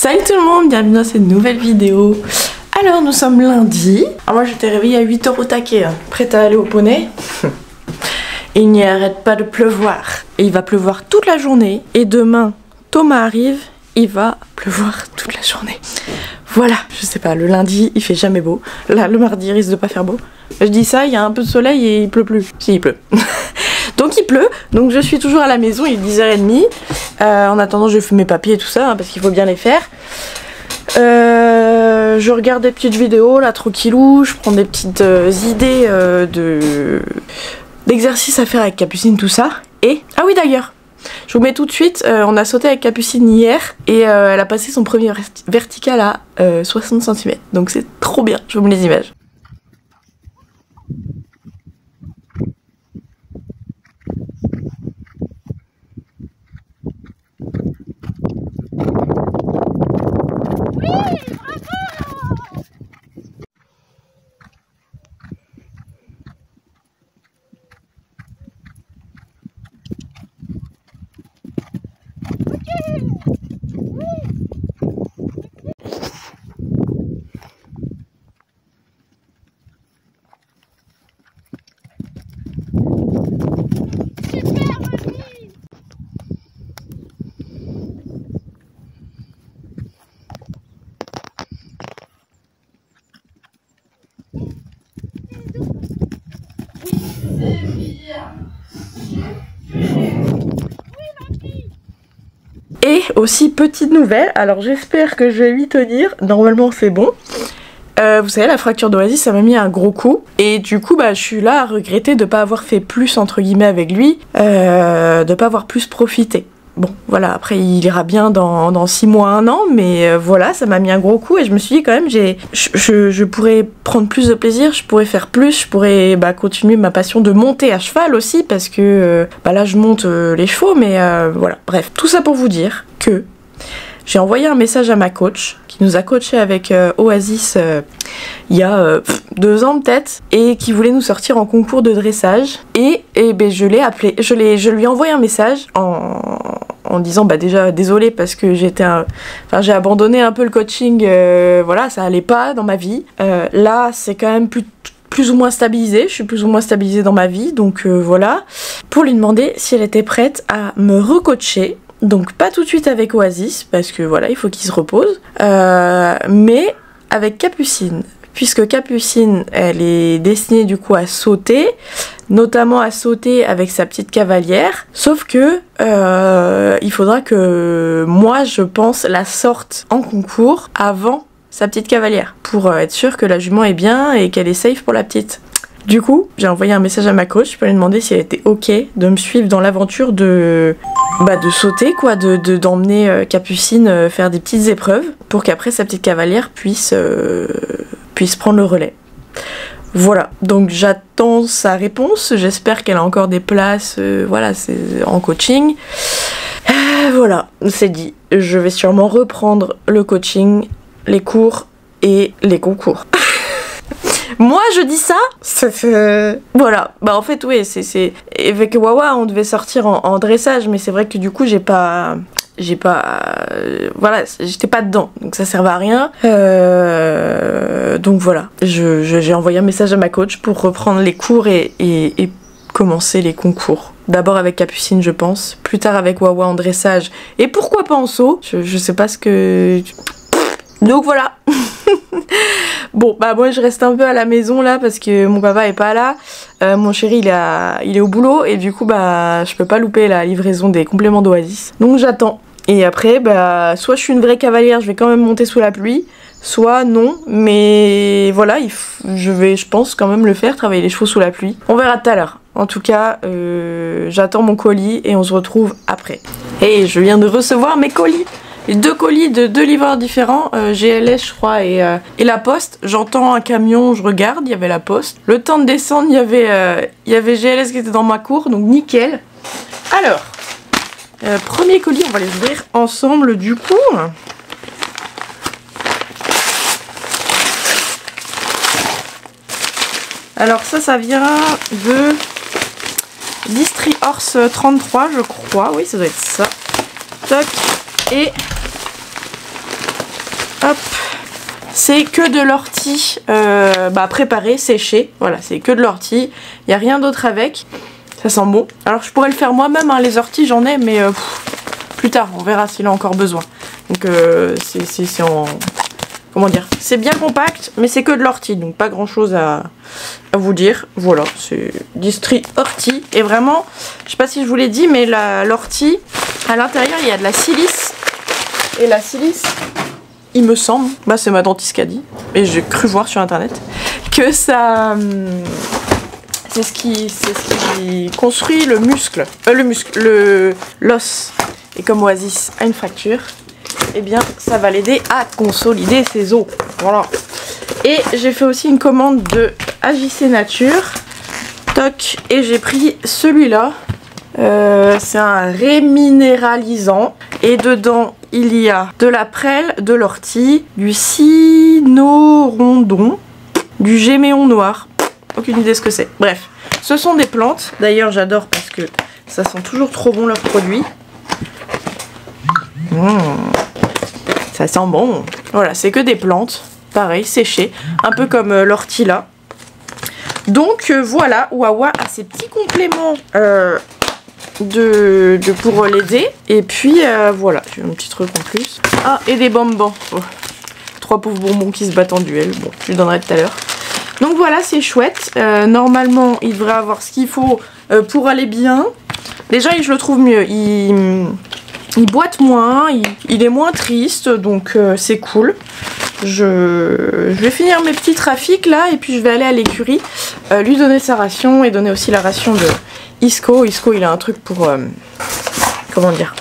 Salut tout le monde, bienvenue dans cette nouvelle vidéo. Alors nous sommes lundi. Alors moi j'étais réveillée à 8h au taquet, prête à aller au poney. Et il n'y arrête pas de pleuvoir. Et il va pleuvoir toute la journée. Et demain, Thomas arrive, il va pleuvoir toute la journée. Voilà, je sais pas, le lundi il fait jamais beau. Là le mardi il risque de pas faire beau. Je dis ça, il y a un peu de soleil et il pleut plus. Si, il pleut. Donc il pleut, donc je suis toujours à la maison, il est 10h30. En attendant je fais mes papiers et tout ça, hein, parce qu'il faut bien les faire. Je regarde des petites vidéos là tranquillou, je prends des petites idées d'exercices à faire avec Capucine, tout ça. Et, ah oui d'ailleurs, je vous mets tout de suite, on a sauté avec Capucine hier et elle a passé son premier vertical à 60 cm. Donc c'est trop bien, je vous mets les images. Et aussi petite nouvelle, alors j'espère que je vais lui tenir, normalement c'est bon. Vous savez, la fracture d'Oasis ça m'a mis un gros coup et du coup bah je suis là à regretter de pas avoir fait plus entre guillemets avec lui, de pas avoir plus profité. Bon voilà, après il ira bien dans 6 mois, 1 an, mais voilà, ça m'a mis un gros coup et je me suis dit quand même je pourrais prendre plus de plaisir, je pourrais faire plus, je pourrais continuer ma passion de monter à cheval aussi parce que là je monte les chevaux, mais voilà, bref, tout ça pour vous dire que j'ai envoyé un message à ma coach qui nous a coaché avec Oasis il y a 2 ans peut-être et qui voulait nous sortir en concours de dressage et je l'ai appelé, je lui ai envoyé un message en disant déjà désolée parce que j'ai abandonné un peu le coaching, voilà, ça allait pas dans ma vie. Là c'est quand même plus ou moins stabilisé, je suis plus ou moins stabilisée dans ma vie, donc voilà, pour lui demander si elle était prête à me recoacher. Donc pas tout de suite avec Oasis, parce que voilà, il faut qu'il se repose, mais avec Capucine, puisque Capucine, elle est destinée du coup à sauter, notamment à sauter avec sa petite cavalière, sauf que il faudra que moi, je pense, la sorte en concours avant sa petite cavalière, pour être sûr que la jument est bien et qu'elle est safe pour la petite. Du coup, j'ai envoyé un message à ma coach pour lui demander si elle était ok de me suivre dans l'aventure de sauter, quoi, d'emmener Capucine faire des petites épreuves pour qu'après sa petite cavalière puisse prendre le relais. Voilà, donc j'attends sa réponse, j'espère qu'elle a encore des places, voilà, c'est en coaching. Voilà, c'est dit, je vais sûrement reprendre le coaching, les cours et les concours. Moi je dis ça, voilà, en fait oui, c'est avec Wawa on devait sortir en dressage, mais c'est vrai que du coup voilà, j'étais pas dedans, donc ça servait à rien, donc voilà, j'ai envoyé un message à ma coach pour reprendre les cours et commencer les concours. D'abord avec Capucine je pense, plus tard avec Wawa en dressage, et pourquoi pas en saut, je sais pas ce que... Donc voilà. Bon moi je reste un peu à la maison là parce que mon papa est pas là, mon chéri il est au boulot et du coup je peux pas louper la livraison des compléments d'Oasis, donc j'attends. Et après soit je suis une vraie cavalière, je vais quand même monter sous la pluie, soit non, mais voilà, je pense quand même le faire, travailler les chevaux sous la pluie. On verra tout à l'heure. En tout cas, j'attends mon colis et on se retrouve après. Et je viens de recevoir mes colis. 2 colis de 2 livreurs différents, GLS je crois et La Poste. J'entends un camion, je regarde, il y avait La Poste. Le temps de descendre, il y avait GLS qui était dans ma cour, donc nickel. Alors, premier colis, on va les ouvrir ensemble du coup. Alors ça vient de Distri Horse 33 je crois, oui ça doit être ça. Toc. Et Hop, c'est que de l'ortie préparée, séchée. Voilà, c'est que de l'ortie. Il n'y a rien d'autre avec. Ça sent bon. Alors je pourrais le faire moi-même, hein, les orties j'en ai, mais plus tard, on verra s'il a encore besoin. Donc c'est en... Comment dire? C'est bien compact, mais c'est que de l'ortie, donc pas grand chose à vous dire. Voilà, c'est Distri ortie. Et vraiment, je sais pas si je vous l'ai dit, mais l'ortie, à l'intérieur, il y a de la silice. Et la silice, il me semble, c'est ma dentiste qui a dit, et j'ai cru voir sur internet, que ça... c'est ce qui construit le muscle. L'os. Et comme Oasis a une fracture, eh bien ça va l'aider à consolider ses os. Voilà. Et j'ai fait aussi une commande de AJC Nature. Toc. Et j'ai pris celui-là. C'est un réminéralisant. Et dedans, il y a de la prêle, de l'ortie, du cynorondon, du géméon noir. Aucune idée ce que c'est. Bref, ce sont des plantes. D'ailleurs, j'adore parce que ça sent toujours trop bon leurs produits. Ça sent bon. Voilà, c'est que des plantes. Pareil, séchées. Un peu comme l'ortie là. Donc voilà, Wawa a ses petits compléments pour l'aider. Et puis voilà, j'ai un petit truc en plus. Ah, et des bonbons. Oh. 3 pauvres bonbons qui se battent en duel. Bon, je lui donnerai tout à l'heure. Donc voilà, c'est chouette. Normalement, il devrait avoir ce qu'il faut pour aller bien. Déjà, je le trouve mieux. Il boite moins, il est moins triste, donc c'est cool. Je vais finir mes petits trafics là, et puis je vais aller à l'écurie, lui donner sa ration et donner aussi la ration de Isco. Isco, il a un truc pour... comment dire,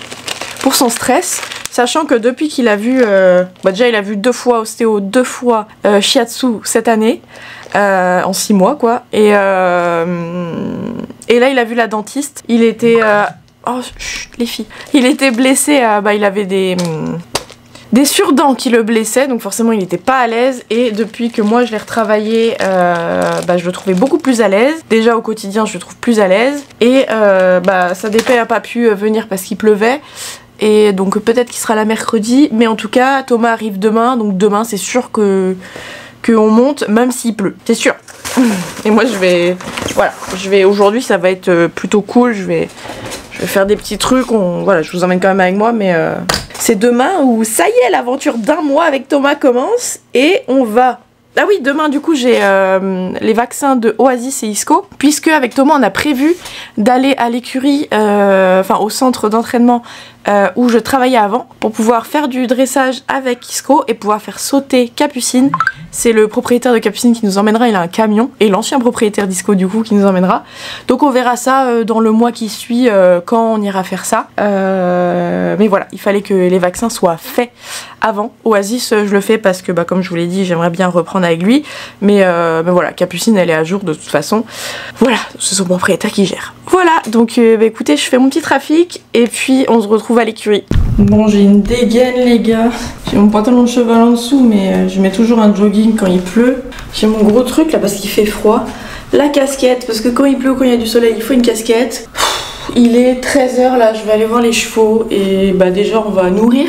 pour son stress. Sachant que depuis qu'il a vu... déjà, il a vu 2 fois ostéo, 2 fois shiatsu cette année. En 6 mois, quoi. Et là, il a vu la dentiste. Il était... oh, chut, les filles. Il était blessé. Il avait des surdents qui le blessaient. Donc forcément, il n'était pas à l'aise. Et depuis que moi, je l'ai retravaillé, je le trouvais beaucoup plus à l'aise. Déjà, au quotidien, je le trouve plus à l'aise. Et sa DP n'a pas pu venir parce qu'il pleuvait. Et donc peut-être qu'il sera là mercredi. Mais en tout cas, Thomas arrive demain. Donc demain, c'est sûr qu'on monte, même s'il pleut. C'est sûr. Et moi, je vais... Voilà. Aujourd'hui, ça va être plutôt cool. Je vais faire des petits trucs. Voilà, je vous emmène quand même avec moi. Mais c'est demain où, ça y est, l'aventure d'1 mois avec Thomas commence. Et on va... Ah oui, demain du coup j'ai les vaccins de Oasis et Isco, puisque avec Thomas on a prévu d'aller à l'écurie, au centre d'entraînement où je travaillais avant, pour pouvoir faire du dressage avec Isco et pouvoir faire sauter Capucine. C'est le propriétaire de Capucine qui nous emmènera, il a un camion, et l'ancien propriétaire d'Isco du coup qui nous emmènera. Donc on verra ça dans le mois qui suit quand on ira faire ça. Mais voilà, il fallait que les vaccins soient faits avant. Oasis je le fais parce que comme je vous l'ai dit, j'aimerais bien reprendre avec lui. Mais voilà, Capucine elle est à jour de toute façon. Voilà, c'est son propriétaire qui gère. Voilà, donc écoutez, je fais mon petit trafic et puis on se retrouve à l'écurie. Bon, j'ai une dégaine les gars. J'ai mon pantalon de cheval en dessous, mais je mets toujours un jogging quand il pleut. J'ai mon gros truc là parce qu'il fait froid. La casquette, parce que quand il pleut ou quand il y a du soleil, il faut une casquette. Il est 13 h là, je vais aller voir les chevaux et déjà on va nourrir.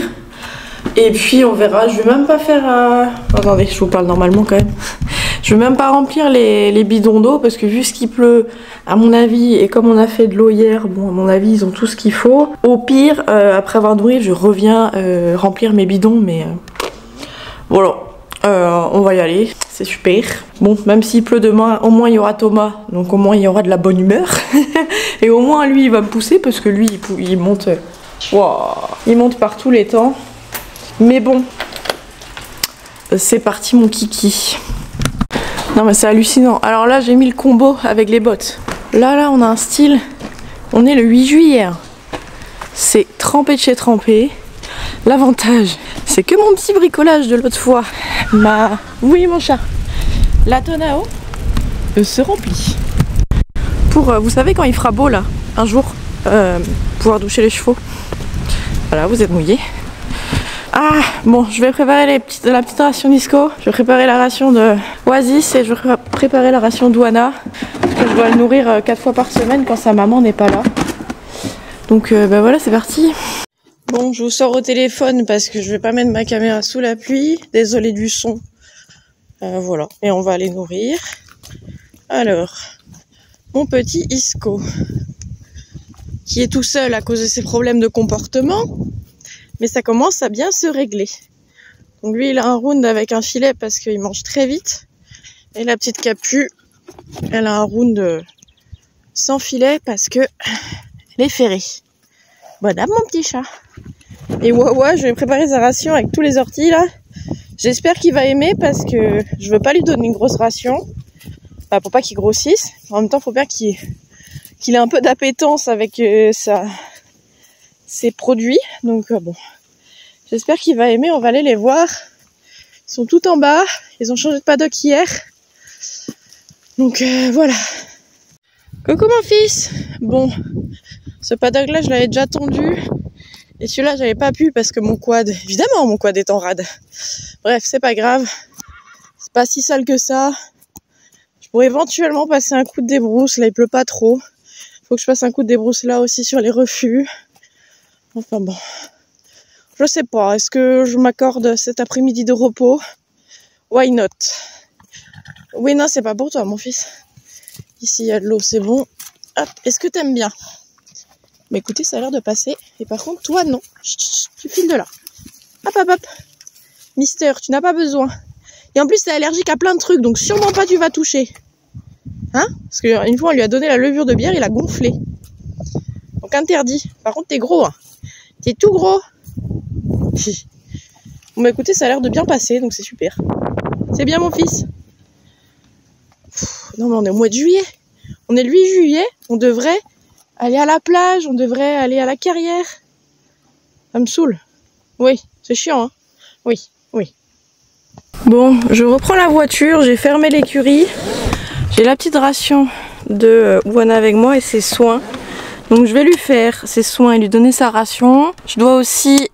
Et puis on verra, je vais même pas faire... Attendez, je vous parle normalement quand même. Je vais même pas remplir les bidons d'eau parce que vu ce qu'il pleut, à mon avis, et comme on a fait de l'eau hier, bon à mon avis ils ont tout ce qu'il faut. Au pire, après avoir nourri, je reviens remplir mes bidons, mais voilà, on va y aller, c'est super. Bon, même s'il pleut demain, au moins il y aura Thomas, donc au moins il y aura de la bonne humeur. Et au moins lui il va me pousser parce que lui il monte, il monte par tous les temps. Mais bon, c'est parti mon kiki. Non mais c'est hallucinant. Alors là j'ai mis le combo avec les bottes. Là on a un style. On est le 8 juillet. C'est trempé de chez trempé. L'avantage c'est que mon petit bricolage de l'autre fois. Oui mon chat. La tonne à eau se remplit. Pour vous savez quand il fera beau là, un jour, pouvoir doucher les chevaux. Voilà, vous êtes mouillés. Ah, bon, je vais préparer la petite ration d'Isco. Je vais préparer la ration de Oasis et je vais préparer la ration d'Ouana. Parce que je dois le nourrir 4 fois par semaine quand sa maman n'est pas là. Donc voilà, c'est parti. Bon, je vous sors au téléphone parce que je vais pas mettre ma caméra sous la pluie. Désolée du son. Voilà, et on va aller nourrir. Alors, mon petit Isco, qui est tout seul à cause de ses problèmes de comportement, mais ça commence à bien se régler. Donc lui, il a un round avec un filet parce qu'il mange très vite. Et la petite Capu, elle a un round sans filet parce que elle est ferrée. Bon app, mon petit chat. Et Wawa, je vais préparer sa ration avec tous les orties là. J'espère qu'il va aimer parce que je veux pas lui donner une grosse ration. Enfin, pour pas qu'il grossisse. En même temps, faut bien qu'il ait un peu d'appétence avec ses produits. Donc bon, j'espère qu'il va aimer. On va aller les voir. Ils sont tout en bas. Ils ont changé de paddock hier. Donc voilà. Coucou mon fils. Bon, ce paddock là, je l'avais déjà tendu. Et celui-là, j'avais pas pu parce que mon quad, évidemment, mon quad est en rade. Bref, c'est pas grave. C'est pas si sale que ça. Je pourrais éventuellement passer un coup de débrousse. Là, il pleut pas trop. Faut que je passe un coup de débrousse là aussi sur les refus. Enfin bon. Je sais pas. Est-ce que je m'accorde cet après-midi de repos? Why not? Oui, non, c'est pas pour toi, mon fils. Ici, il y a de l'eau, c'est bon. Hop. Est-ce que t'aimes bien? Mais écoutez, ça a l'air de passer. Et par contre, toi, non. Chut, chut, tu files de là. Hop, hop, hop. Mister, tu n'as pas besoin. Et en plus, t'es allergique à plein de trucs, donc sûrement pas tu vas toucher. Hein? Parce qu'une fois, on lui a donné la levure de bière, il a gonflé. Donc interdit. Par contre, t'es gros, hein. T'es tout gros. Bon, bah écoutez, ça a l'air de bien passer, donc c'est super. C'est bien, mon fils? Non, mais on est au mois de juillet. On est le 8 juillet. On devrait aller à la plage, on devrait aller à la carrière. Ça me saoule. Oui, c'est chiant, hein. Oui, oui. Bon, je reprends la voiture, j'ai fermé l'écurie. J'ai la petite ration de Wana avec moi et ses soins. Donc je vais lui faire ses soins et lui donner sa ration. Je dois aussi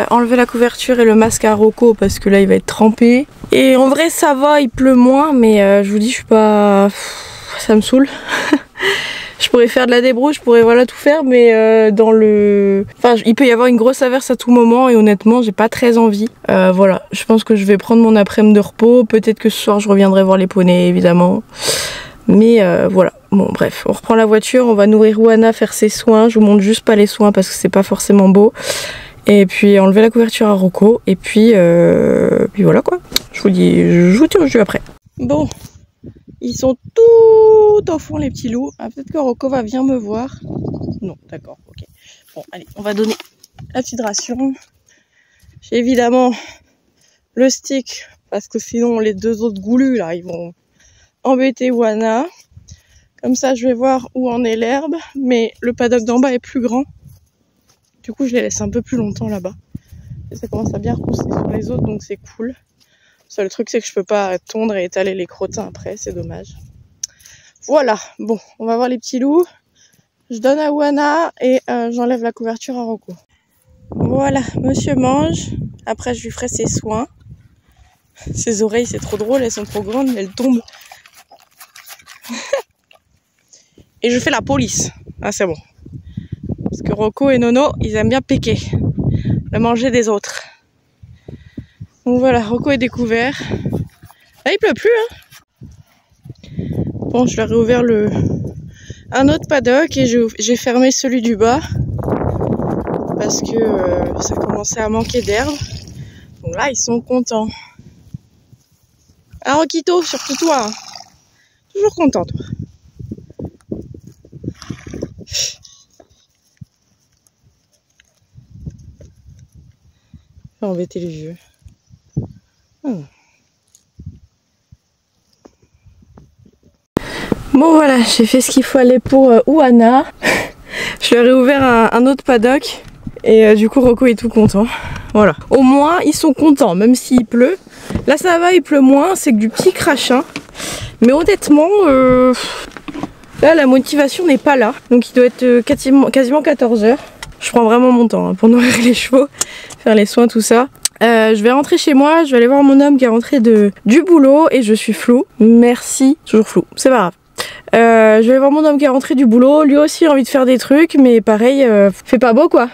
enlever la couverture et le masque à Rocco parce que là il va être trempé. Et en vrai ça va, il pleut moins, mais je vous dis je suis pas... ça me saoule. Je pourrais faire de la débrouille, je pourrais voilà tout faire, mais dans le... Enfin, il peut y avoir une grosse averse à tout moment et honnêtement, j'ai pas très envie. Voilà, je pense que je vais prendre mon après-midi de repos. Peut-être que ce soir, je reviendrai voir les poneys, évidemment. Mais voilà, bon bref, on reprend la voiture, on va nourrir Wana, faire ses soins. Je vous montre juste pas les soins parce que c'est pas forcément beau. Et puis enlever la couverture à Rocco. Et puis voilà quoi. Je vous tiens au jus après. Bon. Ils sont tout au fond les petits loups. Ah, peut-être que Rocco va venir me voir. Non, d'accord, ok. Bon, allez, on va donner la petite ration. J'ai évidemment le stick parce que sinon les deux autres goulus là, ils vont embêter Wana. Comme ça, je vais voir où en est l'herbe. Mais le paddock d'en bas est plus grand. Du coup, je les laisse un peu plus longtemps là-bas. Et ça commence à bien repousser sur les autres, donc c'est cool. Le seul truc, c'est que je peux pas tondre et étaler les crottins après, c'est dommage. Voilà, bon, on va voir les petits loups. Je donne à Wana et j'enlève la couverture à Rocco. Voilà, monsieur mange. Après, je lui ferai ses soins. Ses oreilles, c'est trop drôle, elles sont trop grandes, elles tombent. Et je fais la police. Ah, c'est bon. Parce que Rocco et Nono, ils aiment bien piquer. Le manger des autres. Donc voilà, Rocco est découvert. Là, il pleut plus, hein. Bon, je leur ai ouvert un autre paddock et j'ai fermé celui du bas. Parce que ça commençait à manquer d'herbe. Donc là, ils sont contents. Ah, Roquito, surtout toi. Hein. Toujours content, toi. Je vais embêter les vieux. Bon voilà, j'ai fait ce qu'il faut aller pour Wana. Je leur ai ouvert un autre paddock et du coup Rocco est tout content. Voilà. Au moins ils sont contents, même s'il pleut. Là ça va, il pleut moins, c'est que du petit crachin. Mais honnêtement, là la motivation n'est pas là. Donc il doit être quasiment 14 h. Je prends vraiment mon temps hein, pour nourrir les chevaux, faire les soins, tout ça. Je vais rentrer chez moi, je vais aller voir mon homme qui est rentré du boulot et je suis floue. Merci, toujours flou, c'est pas grave. Je vais aller voir mon homme qui est rentré du boulot, lui aussi a envie de faire des trucs, mais pareil, fait pas beau quoi.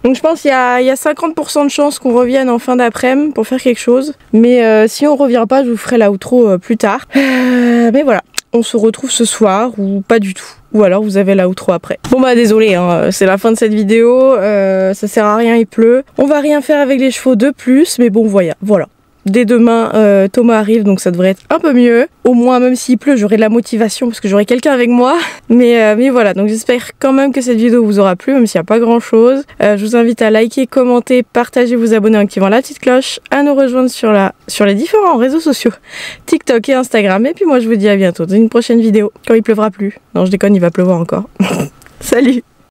Donc je pense qu'il y a 50% de chances qu'on revienne en fin d'après-midi pour faire quelque chose. Mais si on revient pas, je vous ferai l'outro plus tard. Mais voilà, on se retrouve ce soir ou pas du tout. Ou alors vous avez l'outro après. Bon bah désolé, hein, c'est la fin de cette vidéo. Ça sert à rien, il pleut. On va rien faire avec les chevaux de plus. Mais bon voilà. Dès demain, Thomas arrive, donc ça devrait être un peu mieux. Au moins, même s'il pleut, j'aurai de la motivation parce que j'aurai quelqu'un avec moi. Mais voilà, donc j'espère quand même que cette vidéo vous aura plu, même s'il n'y a pas grand chose. Je vous invite à liker, commenter, partager, vous abonner en activant la petite cloche, à nous rejoindre sur les différents réseaux sociaux, TikTok et Instagram. Et puis moi, je vous dis à bientôt dans une prochaine vidéo, quand il pleuvra plus. Non, je déconne, il va pleuvoir encore. Salut!